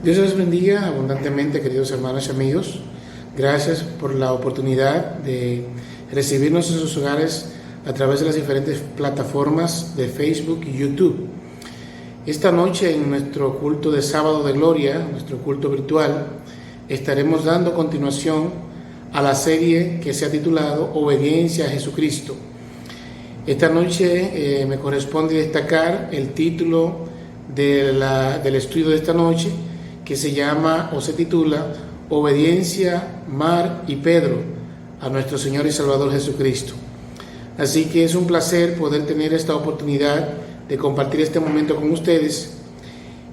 Dios les bendiga abundantemente, queridos hermanos y amigos. Gracias por la oportunidad de recibirnos en sus hogares a través de las diferentes plataformas de Facebook y YouTube. Esta noche, en nuestro culto de Sábado de Gloria, nuestro culto virtual, estaremos dando continuación a la serie que se ha titulado Obediencia a Jesucristo. Esta noche me corresponde destacar el título del estudio de esta noche, que se llama o se titula Obediencia, Mar y Pedro a nuestro Señor y Salvador Jesucristo. Así que es un placer poder tener esta oportunidad de compartir este momento con ustedes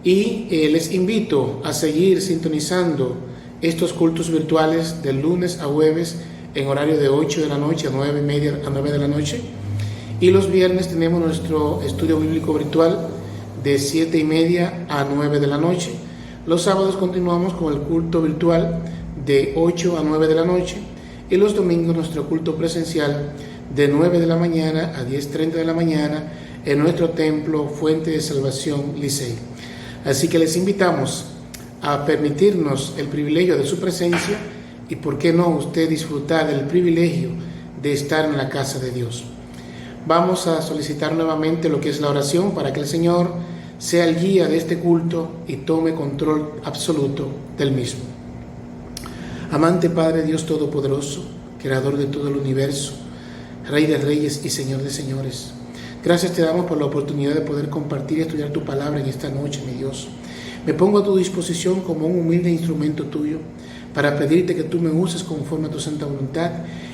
y les invito a seguir sintonizando estos cultos virtuales de lunes a jueves en horario de 8 de la noche a 9:30 a 9 de la noche, y los viernes tenemos nuestro estudio bíblico virtual de 7:30 a 9 de la noche. Los sábados continuamos con el culto virtual de 8 a 9 de la noche, y los domingos nuestro culto presencial de 9 de la mañana a 10:30 de la mañana en nuestro templo Fuente de Salvación Licey. Así que les invitamos a permitirnos el privilegio de su presencia y, por qué no, usted disfrutar del privilegio de estar en la casa de Dios. Vamos a solicitar nuevamente lo que es la oración para que el Señor sea el guía de este culto y tome control absoluto del mismo. Amante Padre Dios Todopoderoso, Creador de todo el universo, Rey de reyes y Señor de señores, gracias te damos por la oportunidad de poder compartir y estudiar tu palabra en esta noche, mi Dios. Me pongo a tu disposición como un humilde instrumento tuyo para pedirte que tú me uses conforme a tu santa voluntad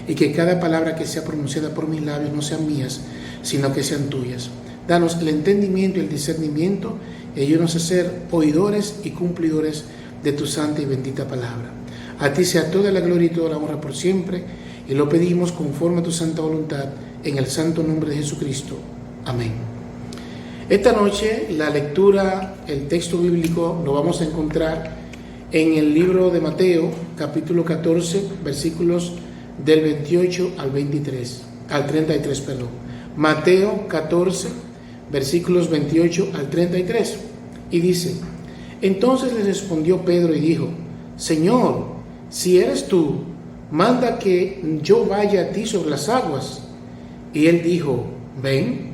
y que cada palabra que sea pronunciada por mis labios no sean mías, sino que sean tuyas. Danos el entendimiento y el discernimiento y ayúdanos a ser oidores y cumplidores de tu santa y bendita palabra. A ti sea toda la gloria y toda la honra por siempre, y lo pedimos conforme a tu santa voluntad, en el santo nombre de Jesucristo. Amén. Esta noche la lectura, el texto bíblico, lo vamos a encontrar en el libro de Mateo, capítulo 14, versículos del 28 al 33. Mateo 14, versículos 28 al 33, y dice: Entonces le respondió Pedro y dijo: Señor, si eres tú, manda que yo vaya a ti sobre las aguas. Y él dijo: Ven.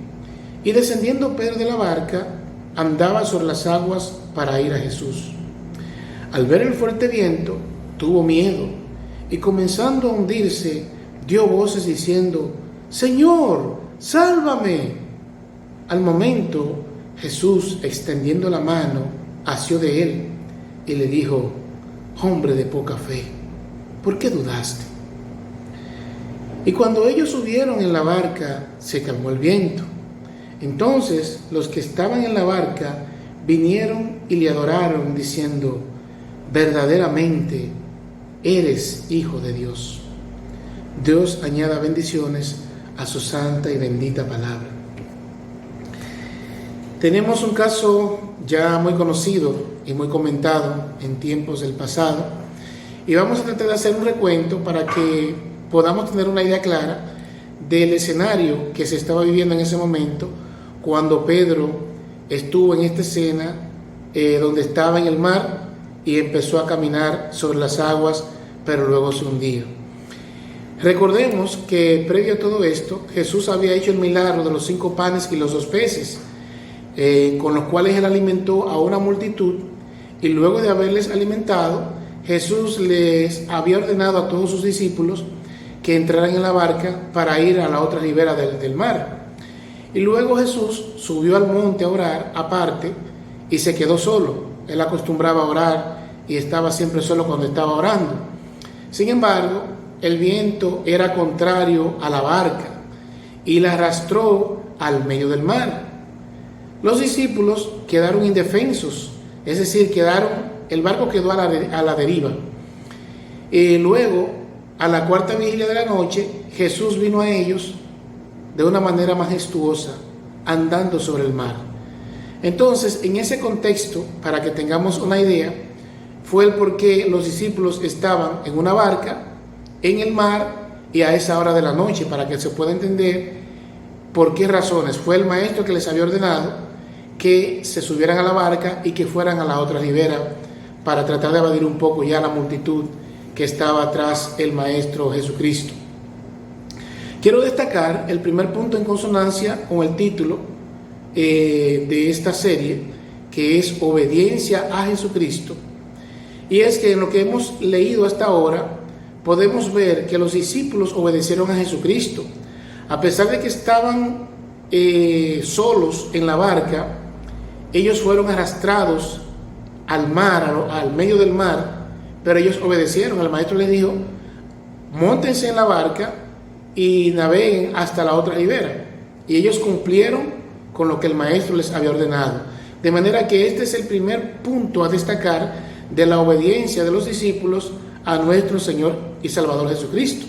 Y descendiendo Pedro de la barca, andaba sobre las aguas para ir a Jesús. Al ver el fuerte viento, tuvo miedo, y comenzando a hundirse, dio voces diciendo: Señor, sálvame. Al momento, Jesús, extendiendo la mano, asió de él y le dijo: Hombre de poca fe, ¿por qué dudaste? Y cuando ellos subieron en la barca, se calmó el viento. Entonces los que estaban en la barca vinieron y le adoraron, diciendo: Verdaderamente eres Hijo de Dios. Dios añada bendiciones a su santa y bendita palabra. Tenemos un caso ya muy conocido y muy comentado en tiempos del pasado, y vamos a tratar de hacer un recuento para que podamos tener una idea clara del escenario que se estaba viviendo en ese momento, cuando Pedro estuvo en esta escena donde estaba en el mar y empezó a caminar sobre las aguas, pero luego se hundió. Recordemos que previo a todo esto, Jesús había hecho el milagro de los 5 panes y los 2 peces, con los cuales él alimentó a una multitud, y luego de haberles alimentado, Jesús les había ordenado a todos sus discípulos que entraran en la barca para ir a la otra ribera del mar. Y luego Jesús subió al monte a orar aparte y se quedó solo. Él acostumbraba a orar y estaba siempre solo cuando estaba orando. Sin embargo, el viento era contrario a la barca y la arrastró al medio del mar. Los discípulos quedaron indefensos, es decir, el barco quedó a la deriva. Y luego, a la 4ª vigilia de la noche, Jesús vino a ellos de una manera majestuosa, andando sobre el mar. Entonces, en ese contexto, para que tengamos una idea, fue el por qué los discípulos estaban en una barca, en el mar, y a esa hora de la noche, para que se pueda entender por qué razones. Fue el maestro que les había ordenado que se subieran a la barca y que fueran a la otra ribera para tratar de evadir un poco ya la multitud que estaba tras el Maestro Jesucristo. Quiero destacar el primer punto en consonancia con el título de esta serie, que es obediencia a Jesucristo. Y es que en lo que hemos leído hasta ahora podemos ver que los discípulos obedecieron a Jesucristo. A pesar de que estaban solos en la barca, ellos fueron arrastrados al mar, al medio del mar, pero ellos obedecieron. El maestro les dijo: móntense en la barca y naveguen hasta la otra ribera. Y ellos cumplieron con lo que el maestro les había ordenado. De manera que este es el primer punto a destacar de la obediencia de los discípulos a nuestro Señor y Salvador Jesucristo.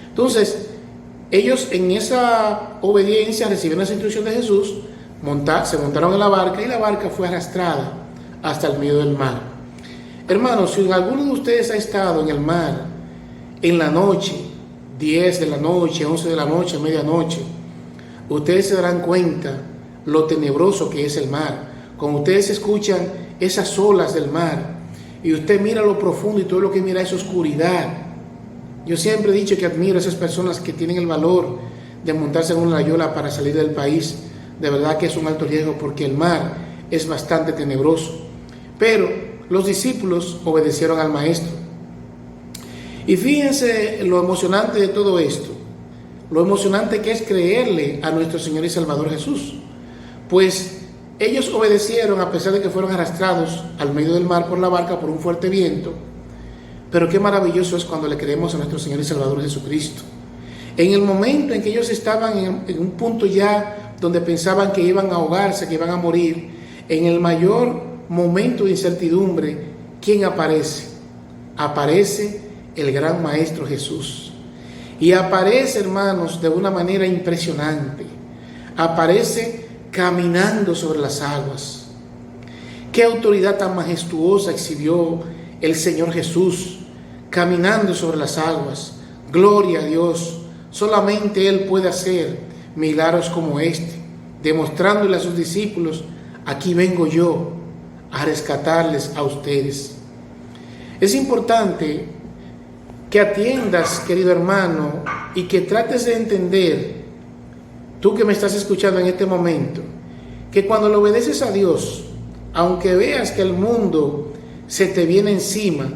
Entonces, ellos en esa obediencia recibieron esa instrucción de Jesús, se montaron en la barca y la barca fue arrastrada hasta el medio del mar. Hermanos, si alguno de ustedes ha estado en el mar en la noche, 10 de la noche, 11 de la noche, medianoche, ustedes se darán cuenta lo tenebroso que es el mar. Cuando ustedes escuchan esas olas del mar y usted mira lo profundo y todo lo que mira es oscuridad. Yo siempre he dicho que admiro a esas personas que tienen el valor de montarse en una layola para salir del país. De verdad que es un alto riesgo porque el mar es bastante tenebroso. Pero los discípulos obedecieron al Maestro. Y fíjense lo emocionante de todo esto, lo emocionante que es creerle a nuestro Señor y Salvador Jesús. Pues ellos obedecieron a pesar de que fueron arrastrados al medio del mar por la barca por un fuerte viento. Pero qué maravilloso es cuando le creemos a nuestro Señor y Salvador Jesucristo. En el momento en que ellos estaban en un punto ya donde pensaban que iban a ahogarse, que iban a morir, en el mayor momento de incertidumbre, ¿quién aparece? Aparece el gran Maestro Jesús. Y aparece, hermanos, de una manera impresionante. Aparece caminando sobre las aguas. Qué autoridad tan majestuosa exhibió el Señor Jesús, caminando sobre las aguas. Gloria a Dios. Solamente Él puede hacer milagros como este, demostrándole a sus discípulos: aquí vengo yo a rescatarles a ustedes. Es importante que atiendas, querido hermano, y que trates de entender, tú que me estás escuchando en este momento, que cuando le obedeces a Dios, aunque veas que el mundo se te viene encima,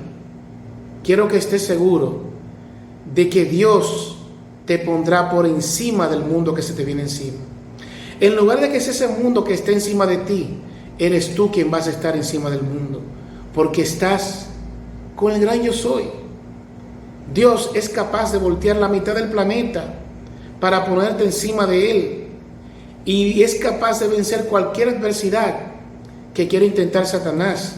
quiero que estés seguro de que Dios te pondrá por encima del mundo que se te viene encima. En lugar de que sea ese mundo que esté encima de ti, eres tú quien vas a estar encima del mundo, porque estás con el gran Yo Soy. Dios es capaz de voltear la mitad del planeta para ponerte encima de Él, y es capaz de vencer cualquier adversidad que quiera intentar Satanás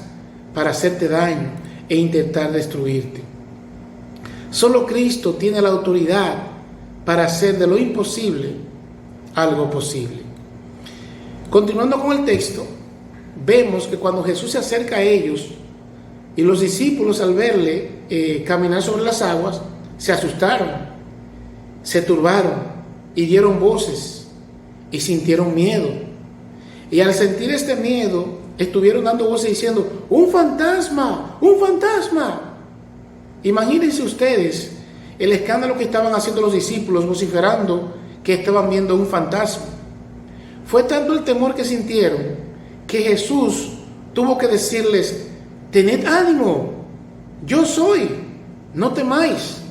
para hacerte daño e intentar destruirte. Solo Cristo tiene la autoridad para hacer de lo imposible algo posible. Continuando con el texto, vemos que cuando Jesús se acerca a ellos y los discípulos, al verle caminar sobre las aguas, se asustaron, se turbaron y dieron voces y sintieron miedo. Y al sentir este miedo, estuvieron dando voces diciendo: ¡un fantasma! ¡Un fantasma! Imagínense ustedes el escándalo que estaban haciendo los discípulos, vociferando que estaban viendo un fantasma. Fue tanto el temor que sintieron que Jesús tuvo que decirles: tened ánimo, yo soy, no temáis.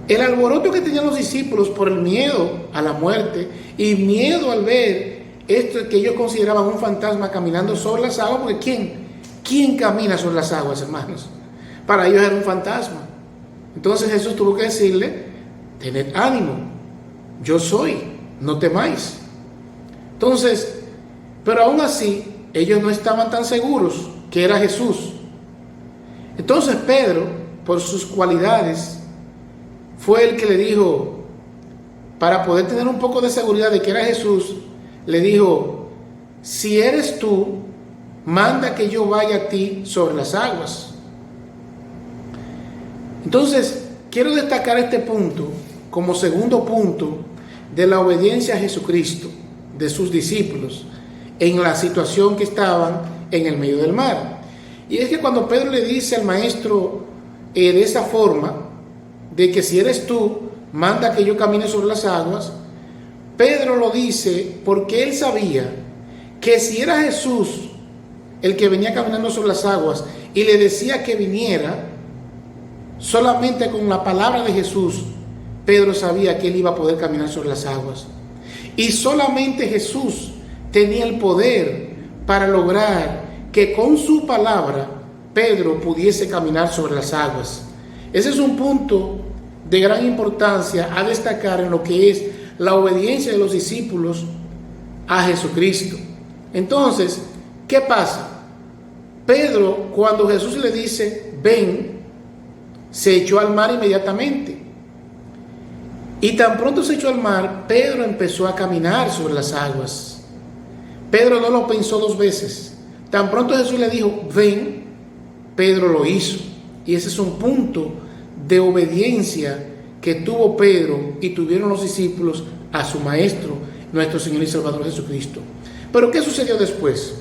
El alboroto que tenían los discípulos por el miedo a la muerte y miedo al ver esto que ellos consideraban un fantasma caminando sobre las aguas, porque ¿quién camina sobre las aguas, hermanos? Para ellos era un fantasma. Entonces Jesús tuvo que decirle: tened ánimo, yo soy, no temáis. Entonces, pero aún así, ellos no estaban tan seguros que era Jesús. Entonces Pedro, por sus cualidades, fue el que le dijo, para poder tener un poco de seguridad de que era Jesús, le dijo: si eres tú, manda que yo vaya a ti sobre las aguas. Entonces, quiero destacar este punto como segundo punto de la obediencia a Jesucristo de sus discípulos en la situación que estaban en el medio del mar. Y es que cuando Pedro le dice al maestro de esa forma, de que si eres tú, manda que yo camine sobre las aguas, Pedro lo dice porque él sabía que si era Jesús el que venía caminando sobre las aguas y le decía que viniera, solamente con la palabra de Jesús, Pedro sabía que él iba a poder caminar sobre las aguas. Y solamente Jesús tenía el poder para lograr que con su palabra Pedro pudiese caminar sobre las aguas. Ese es un punto de gran importancia a destacar en lo que es la obediencia de los discípulos a Jesucristo. Entonces, ¿qué pasa? Pedro, cuando Jesús le dice, ven, se echó al mar inmediatamente. Y tan pronto se echó al mar, Pedro empezó a caminar sobre las aguas. Pedro no lo pensó dos veces. Tan pronto Jesús le dijo, ven, Pedro lo hizo. Y ese es un punto de obediencia que tuvo Pedro y tuvieron los discípulos a su Maestro, nuestro Señor y Salvador Jesucristo. Pero ¿qué sucedió después?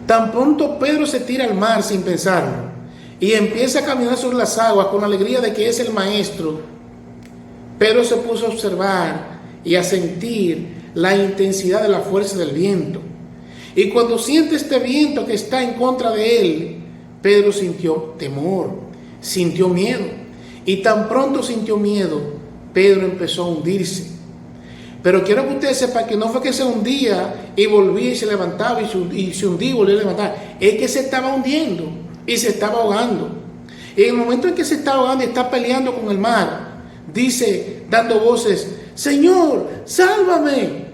Tan pronto Pedro se tira al mar sin pensarlo y empieza a caminar sobre las aguas con la alegría de que es el Maestro, Pedro se puso a observar y a sentir la intensidad de la fuerza del viento. Y cuando siente este viento que está en contra de él, Pedro sintió temor, sintió miedo. Y tan pronto sintió miedo, Pedro empezó a hundirse. Pero quiero que ustedes sepan que no fue que se hundía y volvía y se levantaba y se hundía y volvía a levantar. Es que se estaba hundiendo y se estaba ahogando. Y en el momento en que se está ahogando y está peleando con el mar, dice, dando voces, Señor, sálvame.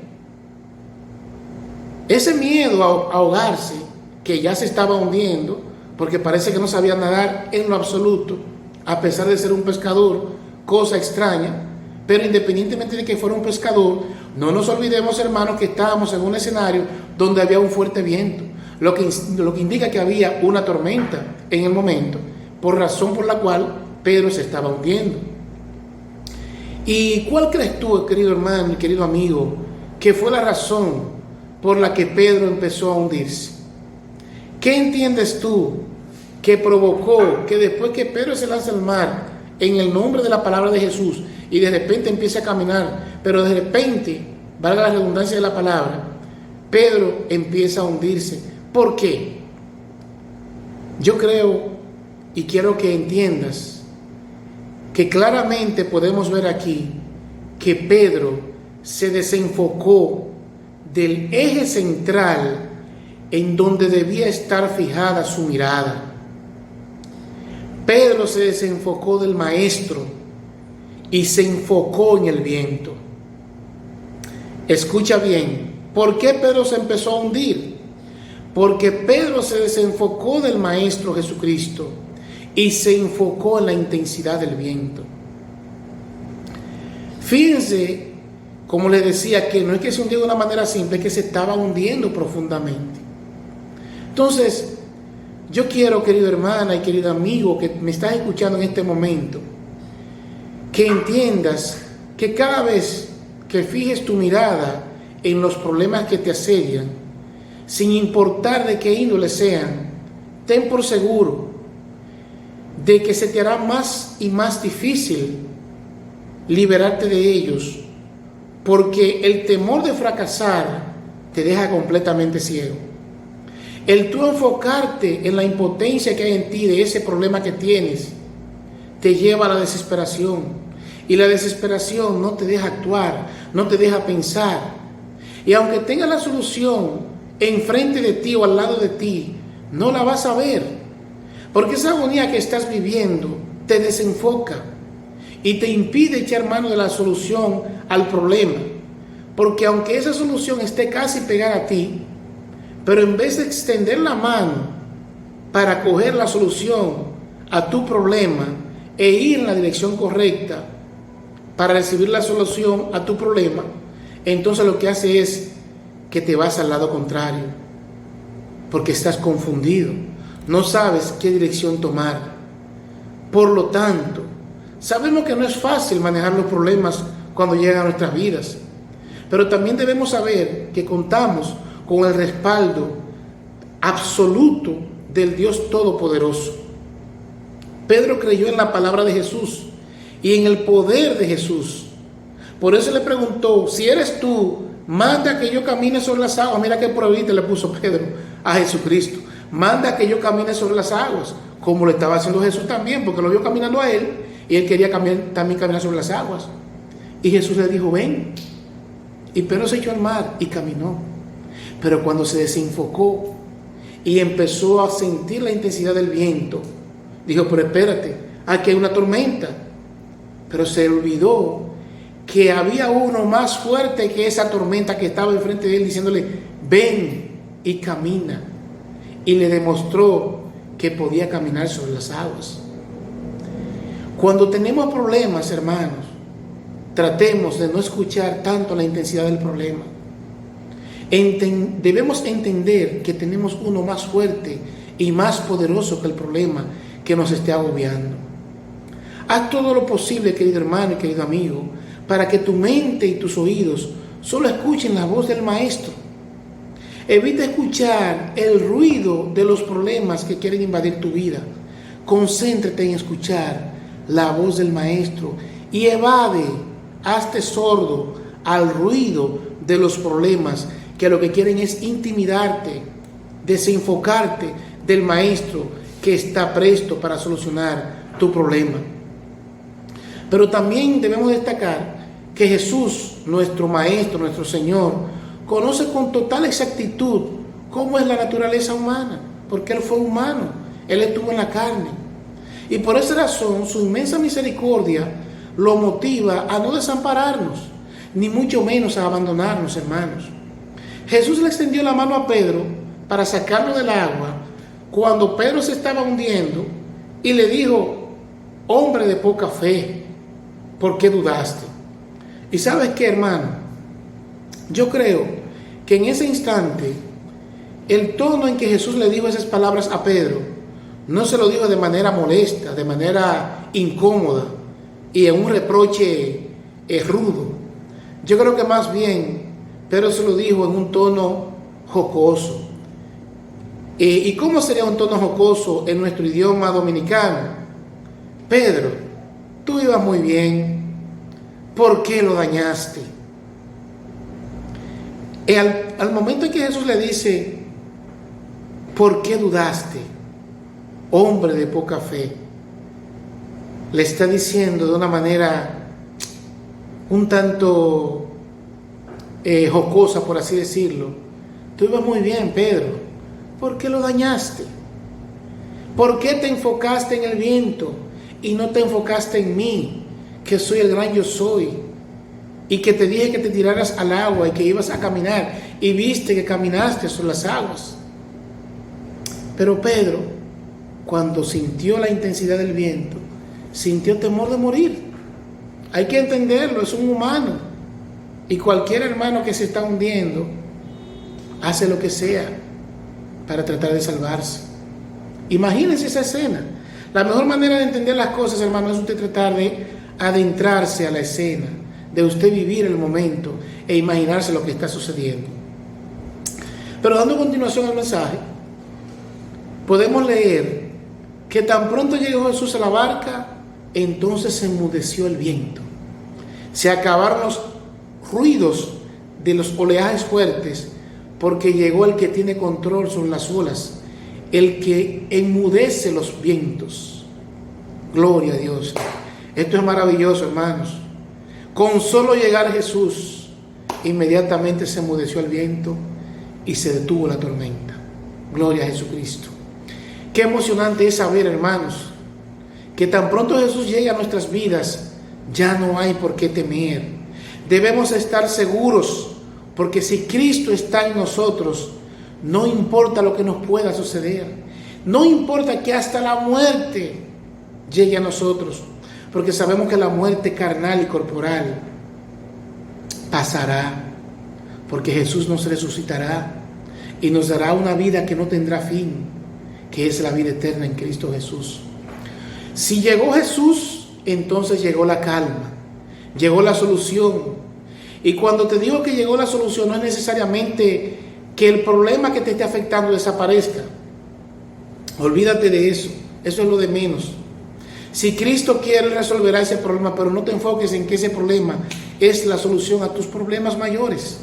Ese miedo a ahogarse, que ya se estaba hundiendo, porque parece que no sabía nadar en lo absoluto, a pesar de ser un pescador, cosa extraña, pero independientemente de que fuera un pescador, no nos olvidemos, hermanos, que estábamos en un escenario donde había un fuerte viento, lo que indica que había una tormenta en el momento, por razón por la cual Pedro se estaba hundiendo. ¿Y cuál crees tú, querido hermano y querido amigo, que fue la razón por la que Pedro empezó a hundirse? ¿Qué entiendes tú que provocó que después que Pedro se lanza al mar en el nombre de la palabra de Jesús y de repente empieza a caminar, pero de repente, valga la redundancia de la palabra, Pedro empieza a hundirse? ¿Por qué? Yo creo y quiero que entiendas que claramente podemos ver aquí que Pedro se desenfocó del eje central en donde debía estar fijada su mirada. Pedro se desenfocó del Maestro y se enfocó en el viento. Escucha bien, ¿por qué Pedro se empezó a hundir? Porque Pedro se desenfocó del Maestro Jesucristo y se enfocó en la intensidad del viento. Fíjense, como les decía, que no es que se hundió de una manera simple, es que se estaba hundiendo profundamente. Entonces, yo quiero, querida hermana y querido amigo que me estás escuchando en este momento, que entiendas que cada vez que fijes tu mirada en los problemas que te asedian, sin importar de qué índole sean, ten por seguro de que se te hará más y más difícil liberarte de ellos, porque el temor de fracasar te deja completamente ciego. El tú enfocarte en la impotencia que hay en ti de ese problema que tienes te lleva a la desesperación, y la desesperación no te deja actuar, no te deja pensar. Y aunque tengas la solución enfrente de ti o al lado de ti, no la vas a ver, porque esa agonía que estás viviendo te desenfoca y te impide echar mano de la solución al problema. Porque aunque esa solución esté casi pegada a ti, pero en vez de extender la mano para coger la solución a tu problema e ir en la dirección correcta para recibir la solución a tu problema, entonces lo que hace es que te vas al lado contrario, porque estás confundido, no sabes qué dirección tomar. Por lo tanto, sabemos que no es fácil manejar los problemas cuando llegan a nuestras vidas, pero también debemos saber que contamos con el respaldo absoluto del Dios Todopoderoso. Pedro creyó en la palabra de Jesús y en el poder de Jesús. Por eso le preguntó: si eres tú, manda que yo camine sobre las aguas. Mira qué probita le puso Pedro a Jesucristo. Manda que yo camine sobre las aguas, como lo estaba haciendo Jesús también, porque lo vio caminando a él y él quería también caminar sobre las aguas. Y Jesús le dijo: ven. Y Pedro se echó al mar y caminó. Pero cuando se desenfocó y empezó a sentir la intensidad del viento, dijo: pero espérate, aquí hay una tormenta. Pero se olvidó que había uno más fuerte que esa tormenta que estaba enfrente de él, diciéndole: ven y camina. Y le demostró que podía caminar sobre las aguas. Cuando tenemos problemas, hermanos, tratemos de no escuchar tanto la intensidad del problema. Debemos entender que tenemos uno más fuerte y más poderoso que el problema que nos esté agobiando. Haz todo lo posible, querido hermano y querido amigo, para que tu mente y tus oídos solo escuchen la voz del Maestro. Evita escuchar el ruido de los problemas que quieren invadir tu vida. Concéntrate en escuchar la voz del Maestro y hazte sordo al ruido de los problemas que lo que quieren es intimidarte, desenfocarte del Maestro que está presto para solucionar tu problema. Pero también debemos destacar que Jesús, nuestro Maestro, nuestro Señor, conoce con total exactitud cómo es la naturaleza humana, porque Él fue humano, Él estuvo en la carne. Y por esa razón, su inmensa misericordia lo motiva a no desampararnos, ni mucho menos a abandonarnos, hermanos. Jesús le extendió la mano a Pedro para sacarlo del agua cuando Pedro se estaba hundiendo y le dijo: hombre de poca fe, ¿por qué dudaste? Y ¿sabes qué, hermano? Yo creo que en ese instante el tono en que Jesús le dijo esas palabras a Pedro no se lo dijo de manera molesta, de manera incómoda y en un reproche rudo. Yo creo que más bien Pedro se lo dijo en un tono jocoso. ¿Y cómo sería un tono jocoso en nuestro idioma dominicano? Pedro, tú ibas muy bien, ¿por qué lo dañaste? Al momento en que Jesús le dice: ¿por qué dudaste, hombre de poca fe?, le está diciendo de una manera un tanto jocosa, por así decirlo: tú ibas muy bien, Pedro, ¿por qué lo dañaste? ¿Por qué te enfocaste en el viento y no te enfocaste en mí, que soy el gran yo soy? Y que te dije que te tiraras al agua y que ibas a caminar, y viste que caminaste sobre las aguas. Pero Pedro, cuando sintió la intensidad del viento, sintió temor de morir. Hay que entenderlo, es un humano. Y cualquier hermano que se está hundiendo hace lo que sea para tratar de salvarse. Imagínense esa escena. La mejor manera de entender las cosas, hermano, es usted tratar de adentrarse a la escena, de usted vivir el momento e imaginarse lo que está sucediendo. Pero dando continuación al mensaje, podemos leer que tan pronto llegó Jesús a la barca, entonces se enmudeció el viento. Se acabaron los ruidos de los oleajes fuertes, porque llegó el que tiene control sobre las olas, el que enmudece los vientos. Gloria a Dios. Esto es maravilloso, hermanos. Con solo llegar Jesús, inmediatamente se enmudeció el viento y se detuvo la tormenta. Gloria a Jesucristo. Qué emocionante es saber, hermanos, que tan pronto Jesús llegue a nuestras vidas, ya no hay por qué temer. Debemos estar seguros, porque si Cristo está en nosotros, no importa lo que nos pueda suceder. No importa que hasta la muerte llegue a nosotros, porque sabemos que la muerte carnal y corporal pasará, porque Jesús nos resucitará y nos dará una vida que no tendrá fin, que es la vida eterna en Cristo Jesús. Si llegó Jesús, entonces llegó la calma, llegó la solución. Y cuando te digo que llegó la solución, no es necesariamente que el problema que te esté afectando desaparezca. Olvídate de eso. Eso es lo de menos. Si Cristo quiere, resolverá ese problema, pero no te enfoques en que ese problema es la solución a tus problemas mayores.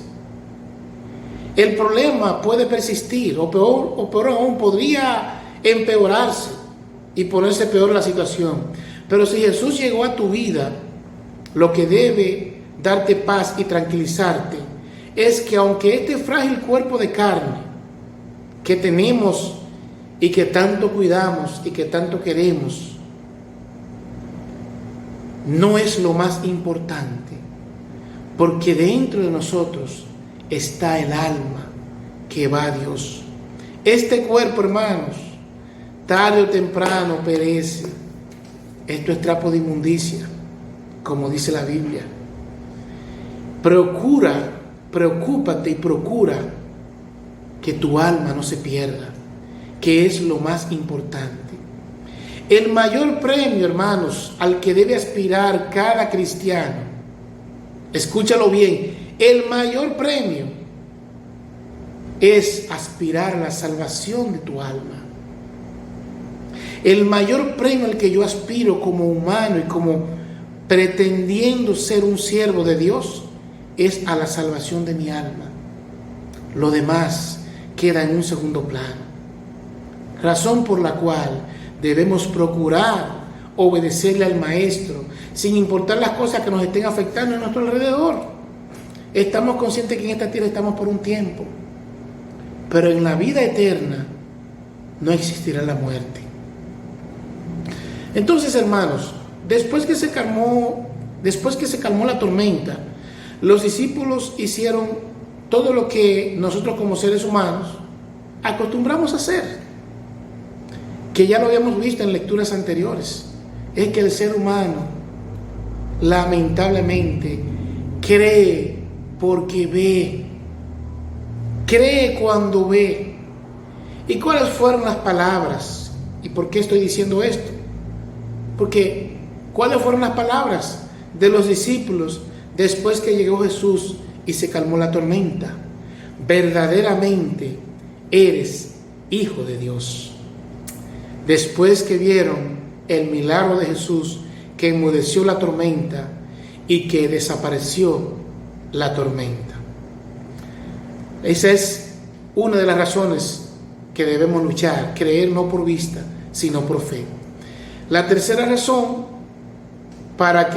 El problema puede persistir, o peor aún, podría empeorarse y ponerse peor la situación. Pero si Jesús llegó a tu vida, lo que debe darte paz y tranquilizarte es que aunque este frágil cuerpo de carne que tenemos y que tanto cuidamos y que tanto queremos, no es lo más importante, porque dentro de nosotros está el alma que va a Dios. Este cuerpo, hermanos, tarde o temprano perece. Esto es trapo de inmundicia, como dice la Biblia. Preocúpate y procura que tu alma no se pierda, que es lo más importante. El mayor premio, hermanos, al que debe aspirar cada cristiano, escúchalo bien, el mayor premio es aspirar a la salvación de tu alma. El mayor premio al que yo aspiro como humano y como pretendiendo ser un siervo de Dios es a la salvación de mi alma. Lo demás queda en un segundo plano. Razón por la cual debemos procurar obedecerle al Maestro, sin importar las cosas que nos estén afectando a nuestro alrededor. Estamos conscientes que en esta tierra estamos por un tiempo, pero en la vida eterna no existirá la muerte. Entonces, hermanos, después que se calmó la tormenta, los discípulos hicieron todo lo que nosotros como seres humanos acostumbramos a hacer, que ya lo habíamos visto en lecturas anteriores. Es que el ser humano lamentablemente cree porque ve, cree cuando ve. ¿Y cuáles fueron las palabras? ¿Y por qué estoy diciendo esto? Porque ¿cuáles fueron las palabras de los discípulos después que llegó Jesús y se calmó la tormenta? Verdaderamente eres Hijo de Dios. Después que vieron el milagro de Jesús, que enmudeció la tormenta y que desapareció la tormenta. Esa es una de las razones que debemos luchar, creer no por vista, sino por fe. La tercera razón para